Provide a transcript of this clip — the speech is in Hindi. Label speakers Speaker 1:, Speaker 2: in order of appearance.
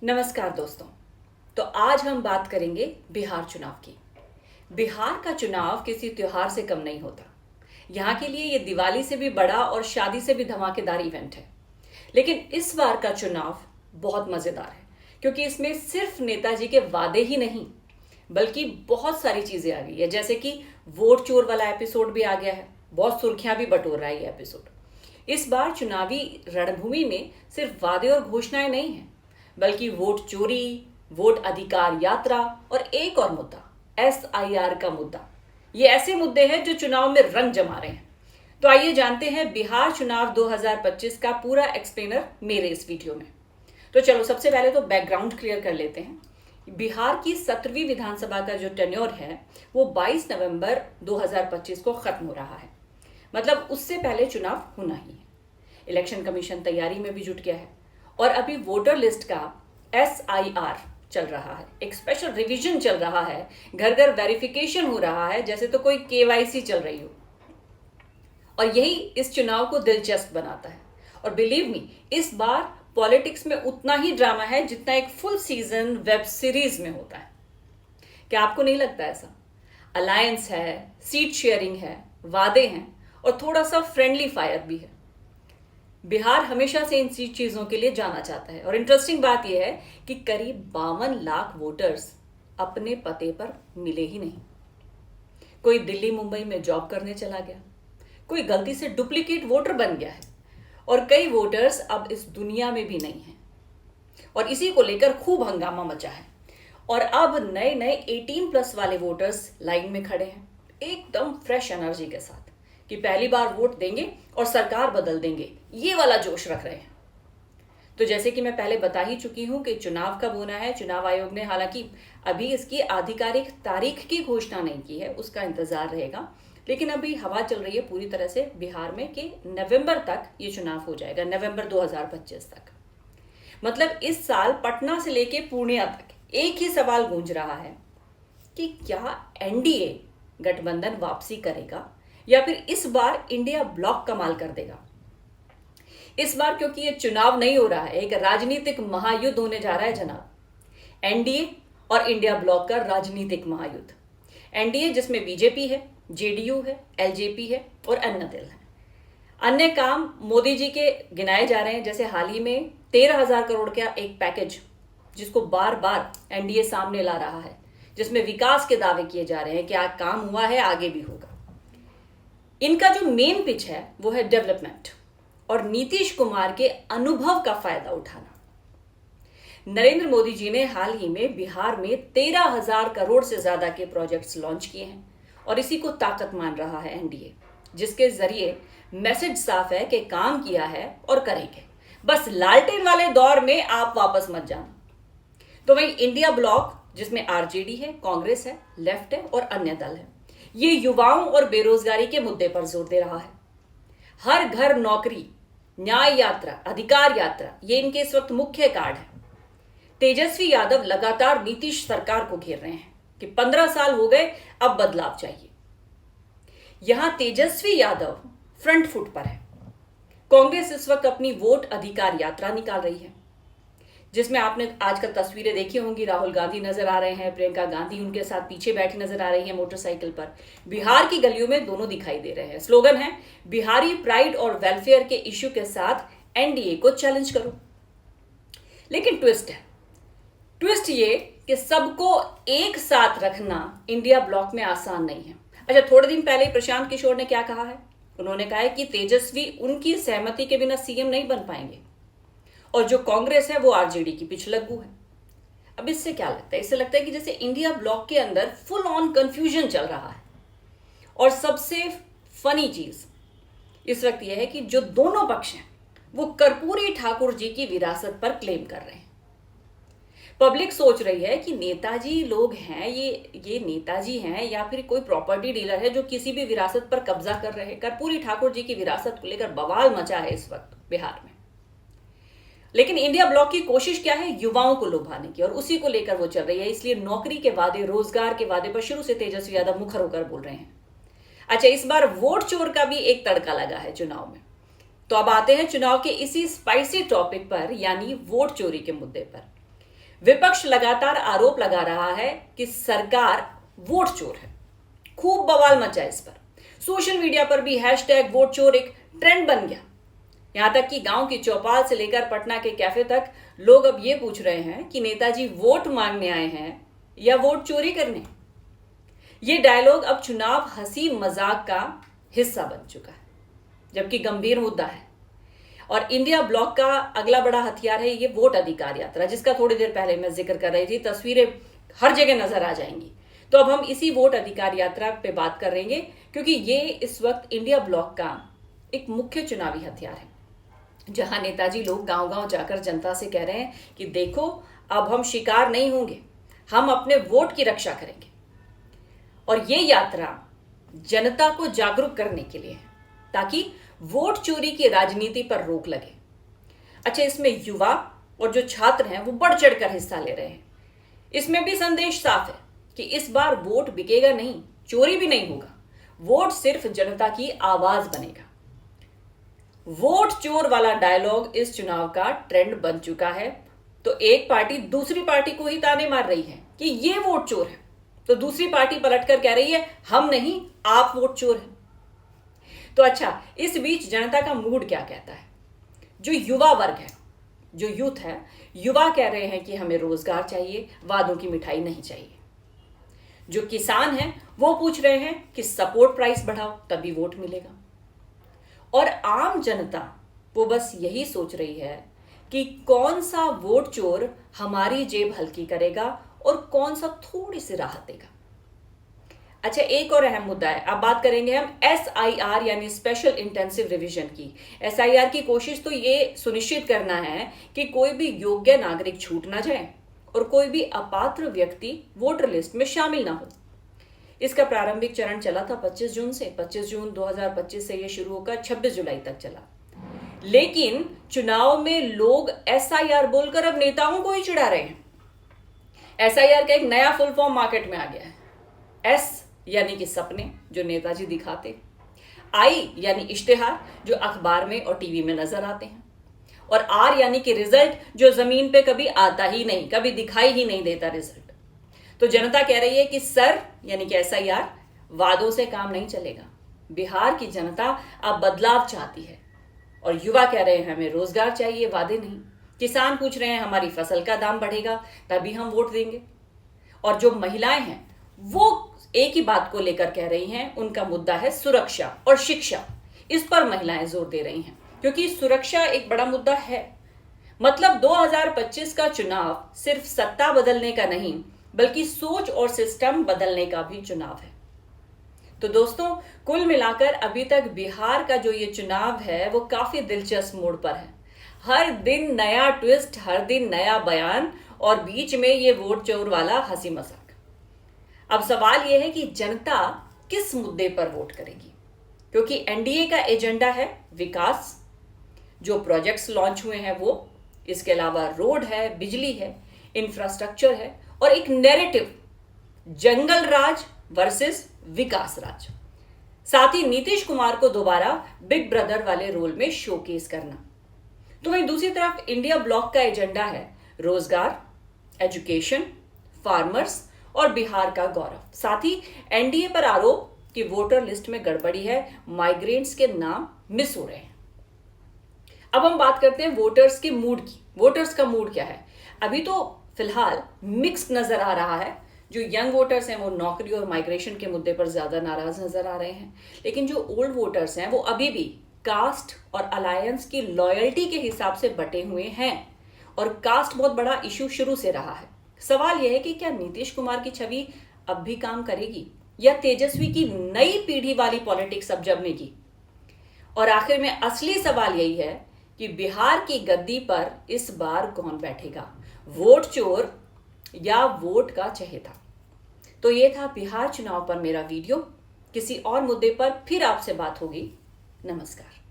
Speaker 1: नमस्कार दोस्तों। तो आज हम बात करेंगे बिहार चुनाव की। बिहार का चुनाव किसी त्योहार से कम नहीं होता। यहाँ के लिए ये दिवाली से भी बड़ा और शादी से भी धमाकेदार इवेंट है। लेकिन इस बार का चुनाव बहुत मजेदार है क्योंकि इसमें सिर्फ नेताजी के वादे ही नहीं बल्कि बहुत सारी चीजें आ गई है, जैसे कि वोट चोर वाला एपिसोड भी आ गया है। बहुत सुर्खियां भी बटोर रहा है ये एपिसोड। इस बार चुनावी रणभूमि में सिर्फ वादे और घोषणाएं नहीं हैं बल्कि वोट चोरी, वोट अधिकार यात्रा और एक और मुद्दा SIR का मुद्दा। ये ऐसे मुद्दे हैं जो चुनाव में रंग जमा रहे हैं। तो आइए जानते हैं बिहार चुनाव 2025 का पूरा एक्सप्लेनर मेरे इस वीडियो में। तो चलो सबसे पहले तो बैकग्राउंड क्लियर कर लेते हैं। बिहार की 17वीं विधानसभा का जो टेन्योर है वो 22 नवंबर 2025 को खत्म हो रहा है। मतलब उससे पहले चुनाव होना ही है। इलेक्शन कमीशन तैयारी में भी जुट गया है और अभी वोटर लिस्ट का SIR चल रहा है। एक स्पेशल रिवीजन चल रहा है, घर घर वेरिफिकेशन हो रहा है, जैसे तो कोई KYC चल रही हो। और यही इस चुनाव को दिलचस्प बनाता है। और बिलीव मी, इस बार पॉलिटिक्स में उतना ही ड्रामा है जितना एक फुल सीजन वेब सीरीज में होता है। क्या आपको नहीं लगता ऐसा? अलायंस है, सीट शेयरिंग है, वादे हैं और थोड़ा सा फ्रेंडली फायर भी है। बिहार हमेशा से इन चीजों के लिए जाना जाता है। और इंटरेस्टिंग बात यह है कि करीब 52 लाख वोटर्स अपने पते पर मिले ही नहीं। कोई दिल्ली मुंबई में जॉब करने चला गया, कोई गलती से डुप्लीकेट वोटर बन गया है और कई वोटर्स अब इस दुनिया में भी नहीं हैं। और इसी को लेकर खूब हंगामा मचा है। और अब नए नए 18+ वाले वोटर्स लाइन में खड़े हैं एकदम फ्रेश एनर्जी के साथ कि पहली बार वोट देंगे और सरकार बदल देंगे, ये वाला जोश रख रहे हैं। तो जैसे कि मैं पहले बता ही चुकी हूं कि चुनाव कब होना है। चुनाव आयोग ने हालांकि अभी इसकी आधिकारिक तारीख की घोषणा नहीं की है, उसका इंतजार रहेगा। लेकिन अभी हवा चल रही है पूरी तरह से बिहार में कि नवंबर तक ये चुनाव हो जाएगा, नवंबर 2025 तक। मतलब इस साल पटना से लेके पूर्णिया तक एक ही सवाल गूंज रहा है कि क्या NDA गठबंधन वापसी करेगा या फिर इस बार इंडिया ब्लॉक कमाल कर देगा। इस बार क्योंकि ये चुनाव नहीं हो रहा है, एक राजनीतिक महायुद्ध होने जा रहा है जनाब। NDA और इंडिया ब्लॉक का राजनीतिक महायुद्ध। NDA जिसमें BJP है, JDU है, LJP है और अन्य दल है। अन्य काम मोदी जी के गिनाए जा रहे हैं, जैसे हाल ही में 13,000 करोड़ का एक पैकेज जिसको बार बार NDA सामने ला रहा है, जिसमें विकास के दावे किए जा रहे हैं कि आज काम हुआ है, आगे भी होगा। इनका जो मेन पिच है वो है डेवलपमेंट और नीतीश कुमार के अनुभव का फायदा उठाना। नरेंद्र मोदी जी ने हाल ही में बिहार में 13,000 करोड़ से ज्यादा के प्रोजेक्ट्स लॉन्च किए हैं और इसी को ताकत मान रहा है NDA, जिसके जरिए मैसेज साफ है कि काम किया है और करेंगे। बस लालटेन वाले दौर में आप वापस मत जाना। तो वहीं इंडिया ब्लॉक जिसमें RJD है, कांग्रेस है, लेफ्ट है और अन्य दल है, ये युवाओं और बेरोजगारी के मुद्दे पर जोर दे रहा है। हर घर नौकरी, न्याय यात्रा, अधिकार यात्रा, ये इनके इस वक्त मुख्य कार्ड है। तेजस्वी यादव लगातार नीतीश सरकार को घेर रहे हैं कि 15 साल हो गए, अब बदलाव चाहिए। यहां तेजस्वी यादव फ्रंट फुट पर है। कांग्रेस इस वक्त अपनी वोट अधिकार यात्रा निकाल रही है, जिसमें आपने आजकल तस्वीरें देखी होंगी। राहुल गांधी नजर आ रहे हैं, प्रियंका गांधी उनके साथ पीछे बैठी नजर आ रही है मोटरसाइकिल पर। बिहार की गलियों में दोनों दिखाई दे रहे हैं। स्लोगन है, बिहारी प्राइड और वेलफेयर के इश्यू के साथ NDA को चैलेंज करो। लेकिन ट्विस्ट ये कि सबको एक साथ रखना इंडिया ब्लॉक में आसान नहीं है। अच्छा, थोड़े दिन पहले प्रशांत किशोर ने क्या कहा है? उन्होंने कहा है कि तेजस्वी उनकी सहमति के बिना CM नहीं बन पाएंगे और जो कांग्रेस है वो RJD की पिछलग्गू है। अब इससे क्या लगता है? इससे लगता है कि जैसे इंडिया ब्लॉक के अंदर फुल ऑन कंफ्यूजन चल रहा है। और सबसे फनी चीज इस वक्त यह है कि जो दोनों पक्ष हैं वो कर्पूरी ठाकुर जी की विरासत पर क्लेम कर रहे हैं। पब्लिक सोच रही है कि नेताजी लोग हैं, ये नेताजी हैं या फिर कोई प्रॉपर्टी डीलर है जो किसी भी विरासत पर कब्जा कर रहे हैं। कर्पूरी ठाकुर जी की विरासत को लेकर बवाल मचा है इस वक्त बिहार में। लेकिन इंडिया ब्लॉक की कोशिश क्या है? युवाओं को लुभाने की, और उसी को लेकर वो चल रही है। इसलिए नौकरी के वादे, रोजगार के वादे पर शुरू से तेजस्वी यादव मुखर होकर बोल रहे हैं। अच्छा, इस बार वोट चोर का भी एक तड़का लगा है चुनाव में। तो अब आते हैं चुनाव के इसी स्पाइसी टॉपिक पर, यानी वोट चोरी के मुद्दे पर। विपक्ष लगातार आरोप लगा रहा है कि सरकार वोट चोर है। खूब बवाल मचा इस पर। सोशल मीडिया पर भी हैशटैग वोट चोर एक ट्रेंड बन गया। यहां तक कि गांव की चौपाल से लेकर पटना के कैफे तक लोग अब ये पूछ रहे हैं कि नेताजी वोट मांगने आए हैं या वोट चोरी करने। ये डायलॉग अब चुनाव हंसी मजाक का हिस्सा बन चुका है, जबकि गंभीर मुद्दा है। और इंडिया ब्लॉक का अगला बड़ा हथियार है ये वोट अधिकार यात्रा, जिसका थोड़ी देर पहले मैं जिक्र कर रही थी। तस्वीरें हर जगह नजर आ जाएंगी। तो अब हम इसी वोट अधिकार यात्रा पे बात करेंगे, क्योंकि ये इस वक्त इंडिया ब्लॉक का एक मुख्य चुनावी हथियार है, जहां नेताजी लोग गांव गांव जाकर जनता से कह रहे हैं कि देखो, अब हम शिकार नहीं होंगे, हम अपने वोट की रक्षा करेंगे। और ये यात्रा जनता को जागरूक करने के लिए है, ताकि वोट चोरी की राजनीति पर रोक लगे। अच्छा, इसमें युवा और जो छात्र हैं वो बढ़ चढ़कर हिस्सा ले रहे हैं। इसमें भी संदेश साफ है कि इस बार वोट बिकेगा नहीं, चोरी भी नहीं होगा, वोट सिर्फ जनता की आवाज बनेगा। वोट चोर वाला डायलॉग इस चुनाव का ट्रेंड बन चुका है। तो एक पार्टी दूसरी पार्टी को ही ताने मार रही है कि ये वोट चोर है, तो दूसरी पार्टी पलटकर कह रही है हम नहीं, आप वोट चोर हैं। तो अच्छा, इस बीच जनता का मूड क्या कहता है? जो युवा वर्ग है, जो यूथ है, युवा कह रहे हैं कि हमें रोजगार चाहिए, वादों की मिठाई नहीं चाहिए। जो किसान हैं वो पूछ रहे हैं कि सपोर्ट प्राइस बढ़ाओ तभी वोट मिलेगा। और आम जनता वो बस यही सोच रही है कि कौन सा वोट चोर हमारी जेब हल्की करेगा और कौन सा थोड़ी सी राहत देगा। अच्छा, एक और अहम मुद्दा है। अब बात करेंगे हम SIR यानी स्पेशल इंटेंसिव रिवीजन की। SIR की कोशिश तो ये सुनिश्चित करना है कि कोई भी योग्य नागरिक छूट ना जाए और कोई भी अपात्र व्यक्ति वोटर लिस्ट में शामिल ना हो। इसका प्रारंभिक चरण चला था 25 जून से। 25 जून 2025 से यह शुरू होकर 26 जुलाई तक चला। लेकिन चुनाव में लोग SIR बोलकर अब नेताओं को ही चिढ़ा रहे हैं। SIR का एक नया फुल फॉर्म मार्केट में आ गया है। S यानी कि सपने, जो नेताजी दिखाते। I यानी इश्तेहार, जो अखबार में और टीवी में नजर आते हैं। और R यानी कि रिजल्ट, जो जमीन पे कभी आता ही नहीं, कभी दिखाई ही नहीं देता रिजल्ट। तो जनता कह रही है कि सर यानी कि SIR वादों से काम नहीं चलेगा। बिहार की जनता अब बदलाव चाहती है। और युवा कह रहे हैं हमें रोजगार चाहिए, वादे नहीं। किसान पूछ रहे हैं हमारी फसल का दाम बढ़ेगा तभी हम वोट देंगे। और जो महिलाएं हैं वो एक ही बात को लेकर कह रही हैं, उनका मुद्दा है सुरक्षा और शिक्षा। इस पर महिलाएं जोर दे रही हैं, क्योंकि सुरक्षा एक बड़ा मुद्दा है। मतलब 2025 का चुनाव सिर्फ सत्ता बदलने का नहीं, बल्कि सोच और सिस्टम बदलने का भी चुनाव है। तो दोस्तों, कुल मिलाकर अभी तक बिहार का जो ये चुनाव है वो काफी दिलचस्प मोड़ पर है। हर दिन नया ट्विस्ट, हर दिन नया बयान, और बीच में ये वोट चोर वाला हंसी मजाक। अब सवाल यह है कि जनता किस मुद्दे पर वोट करेगी, क्योंकि NDA का एजेंडा है विकास, जो प्रोजेक्ट्स लॉन्च हुए हैं वो, इसके अलावा रोड है, बिजली है, इंफ्रास्ट्रक्चर है, और एक नैरेटिव जंगल राज वर्सेस विकास राज। साथ ही नीतीश कुमार को दोबारा बिग ब्रदर वाले रोल में शोकेस करना। तो वहीं दूसरी तरफ इंडिया ब्लॉक का एजेंडा है रोजगार, एजुकेशन, फार्मर्स और बिहार का गौरव। साथ ही NDA पर आरोप कि वोटर लिस्ट में गड़बड़ी है, माइग्रेंट्स के नाम मिस हो रहे हैं। अब हम बात करते हैं वोटर्स के मूड की। वोटर्स का मूड क्या है? अभी तो फिलहाल मिक्स्ड नजर आ रहा है। जो यंग वोटर्स हैं वो नौकरी और माइग्रेशन के मुद्दे पर ज्यादा नाराज नजर आ रहे हैं, लेकिन जो ओल्ड वोटर्स हैं वो अभी भी कास्ट और अलायंस की लॉयल्टी के हिसाब से बटे हुए हैं। और कास्ट बहुत बड़ा इशू शुरू से रहा है। सवाल यह है कि क्या नीतीश कुमार की छवि अब भी काम करेगी, या तेजस्वी की नई पीढ़ी वाली पॉलिटिक्स अब जमेगी? और आखिर में असली सवाल यही है कि बिहार की गद्दी पर इस बार कौन बैठेगा, वोट चोर या वोट का चहेता? तो ये था बिहार चुनाव पर मेरा वीडियो। किसी और मुद्दे पर फिर आपसे बात होगी। नमस्कार।